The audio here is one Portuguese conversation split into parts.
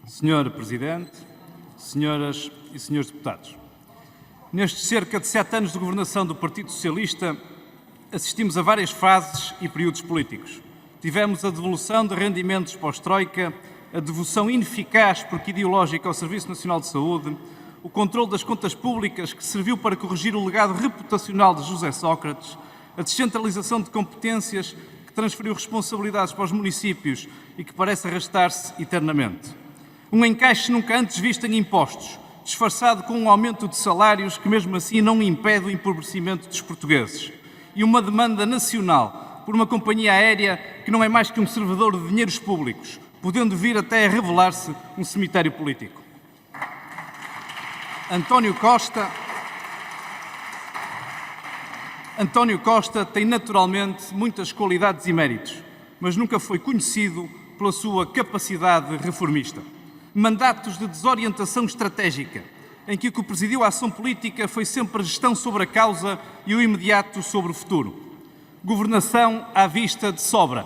Senhor Presidente, senhoras e senhores deputados, nestes cerca de 7 anos de governação do Partido Socialista, assistimos a várias fases e períodos políticos. Tivemos a devolução de rendimentos pós-Troika, a devoção ineficaz porque ideológica ao Serviço Nacional de Saúde, o controle das contas públicas que serviu para corrigir o legado reputacional de José Sócrates, a descentralização de competências que transferiu responsabilidades para os municípios e que parece arrastar-se eternamente. Um encaixe nunca antes visto em impostos, disfarçado com um aumento de salários que mesmo assim não impede o empobrecimento dos portugueses. E uma demanda nacional por uma companhia aérea que não é mais que um servidor de dinheiros públicos, podendo vir até a revelar-se um cemitério político. António Costa tem naturalmente muitas qualidades e méritos, mas nunca foi conhecido pela sua capacidade reformista. Mandatos de desorientação estratégica, em que o que presidiu a ação política foi sempre a gestão sobre a causa e o imediato sobre o futuro. Governação à vista de sobra,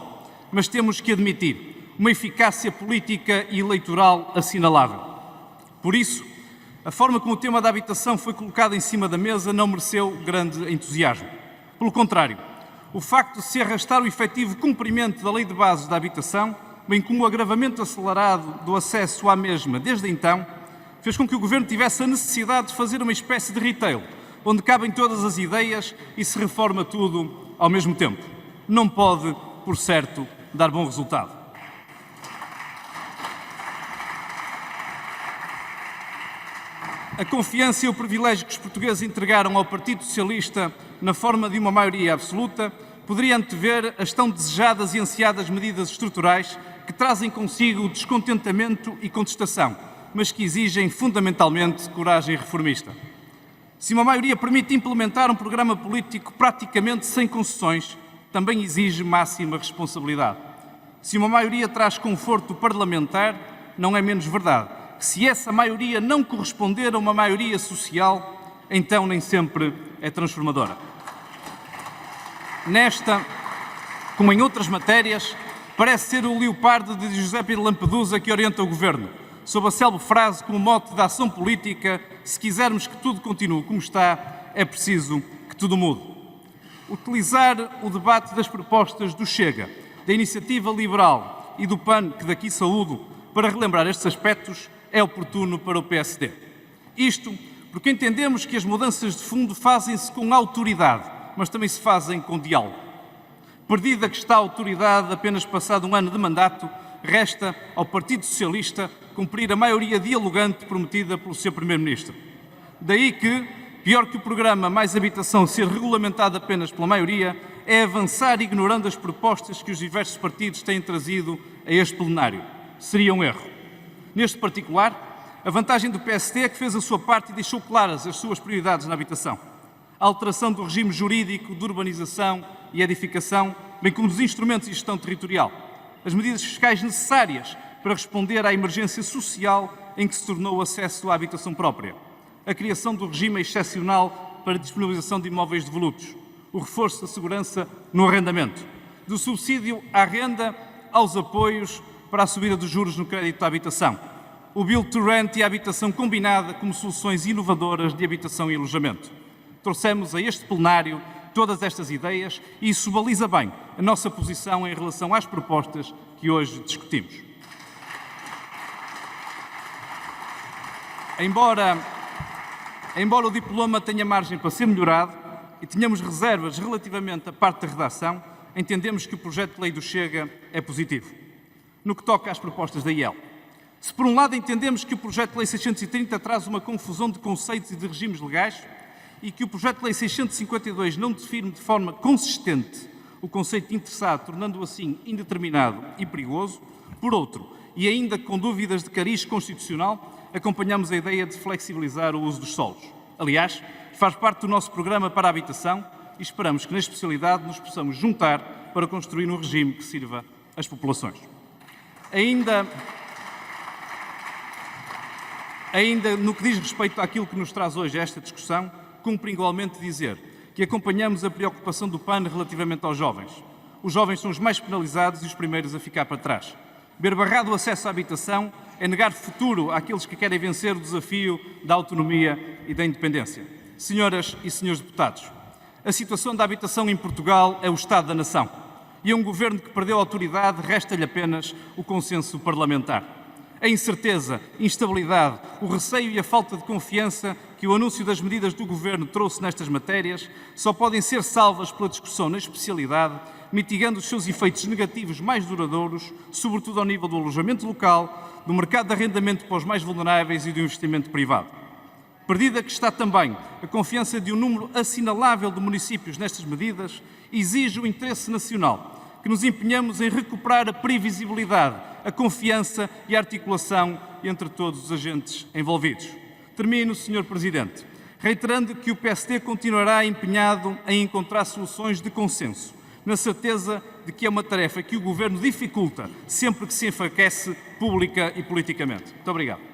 mas temos que admitir, uma eficácia política e eleitoral assinalável. Por isso, a forma como o tema da habitação foi colocado em cima da mesa não mereceu grande entusiasmo. Pelo contrário, o facto de se arrastar o efetivo cumprimento da Lei de Bases da Habitação, bem como o agravamento acelerado do acesso à mesma desde então, fez com que o Governo tivesse a necessidade de fazer uma espécie de retail, onde cabem todas as ideias e se reforma tudo ao mesmo tempo. Não pode, por certo, dar bom resultado. A confiança e o privilégio que os portugueses entregaram ao Partido Socialista na forma de uma maioria absoluta poderia antever as tão desejadas e ansiadas medidas estruturais que trazem consigo descontentamento e contestação, mas que exigem fundamentalmente coragem reformista. Se uma maioria permite implementar um programa político praticamente sem concessões, também exige máxima responsabilidade. Se uma maioria traz conforto parlamentar, não é menos verdade que se essa maioria não corresponder a uma maioria social, então nem sempre é transformadora. Nesta, como em outras matérias, parece ser o leopardo de Giuseppe de Lampedusa que orienta o Governo, sob a célebre frase como mote da ação política: se quisermos que tudo continue como está, é preciso que tudo mude. Utilizar o debate das propostas do Chega, da Iniciativa Liberal e do PAN, que daqui saúdo, para relembrar estes aspectos, é oportuno para o PSD. Isto porque entendemos que as mudanças de fundo fazem-se com autoridade, mas também se fazem com diálogo. Perdida que está a autoridade apenas passado um ano de mandato, resta ao Partido Socialista cumprir a maioria dialogante prometida pelo seu Primeiro-Ministro. Daí que, pior que o programa Mais Habitação ser regulamentado apenas pela maioria, é avançar ignorando as propostas que os diversos partidos têm trazido a este plenário. Seria um erro. Neste particular, a vantagem do PSD é que fez a sua parte e deixou claras as suas prioridades na habitação. A alteração do regime jurídico de urbanização e edificação, bem como dos instrumentos de gestão territorial. As medidas fiscais necessárias para responder à emergência social em que se tornou o acesso à habitação própria. A criação do regime excepcional para a disponibilização de imóveis devolutos. O reforço da segurança no arrendamento. Do subsídio à renda aos apoios para a subida dos juros no crédito à habitação. O Build to Rent e a habitação combinada como soluções inovadoras de habitação e alojamento. Trouxemos a este plenário todas estas ideias e isso baliza bem a nossa posição em relação às propostas que hoje discutimos. Embora o diploma tenha margem para ser melhorado e tenhamos reservas relativamente à parte da redação, entendemos que o projeto de lei do Chega é positivo. No que toca às propostas da IEL. Se por um lado entendemos que o projeto de lei 630 traz uma confusão de conceitos e de regimes legais e que o projeto de lei 652 não define de forma consistente o conceito de interessado, tornando-o assim indeterminado e perigoso, por outro, e ainda com dúvidas de cariz constitucional, acompanhamos a ideia de flexibilizar o uso dos solos. Aliás, faz parte do nosso programa para a habitação e esperamos que na especialidade nos possamos juntar para construir um regime que sirva às populações. Ainda no que diz respeito àquilo que nos traz hoje esta discussão, cumpre igualmente dizer que acompanhamos a preocupação do PAN relativamente aos jovens. Os jovens são os mais penalizados e os primeiros a ficar para trás. Ver barrado o acesso à habitação é negar futuro àqueles que querem vencer o desafio da autonomia e da independência. Senhoras e senhores deputados, a situação da habitação em Portugal é o estado da nação e a um governo que perdeu a autoridade resta-lhe apenas o consenso parlamentar. A incerteza, instabilidade, o receio e a falta de confiança que o anúncio das medidas do governo trouxe nestas matérias só podem ser salvas pela discussão na especialidade, mitigando os seus efeitos negativos mais duradouros, sobretudo ao nível do alojamento local, do mercado de arrendamento para os mais vulneráveis e do investimento privado. Perdida que está também a confiança de um número assinalável de municípios nestas medidas, exige o interesse nacional, que nos empenhamos em recuperar a previsibilidade, a confiança e a articulação entre todos os agentes envolvidos. Termino, Sr. Presidente, reiterando que o PSD continuará empenhado em encontrar soluções de consenso, na certeza de que é uma tarefa que o Governo dificulta sempre que se enfraquece pública e politicamente. Muito obrigado.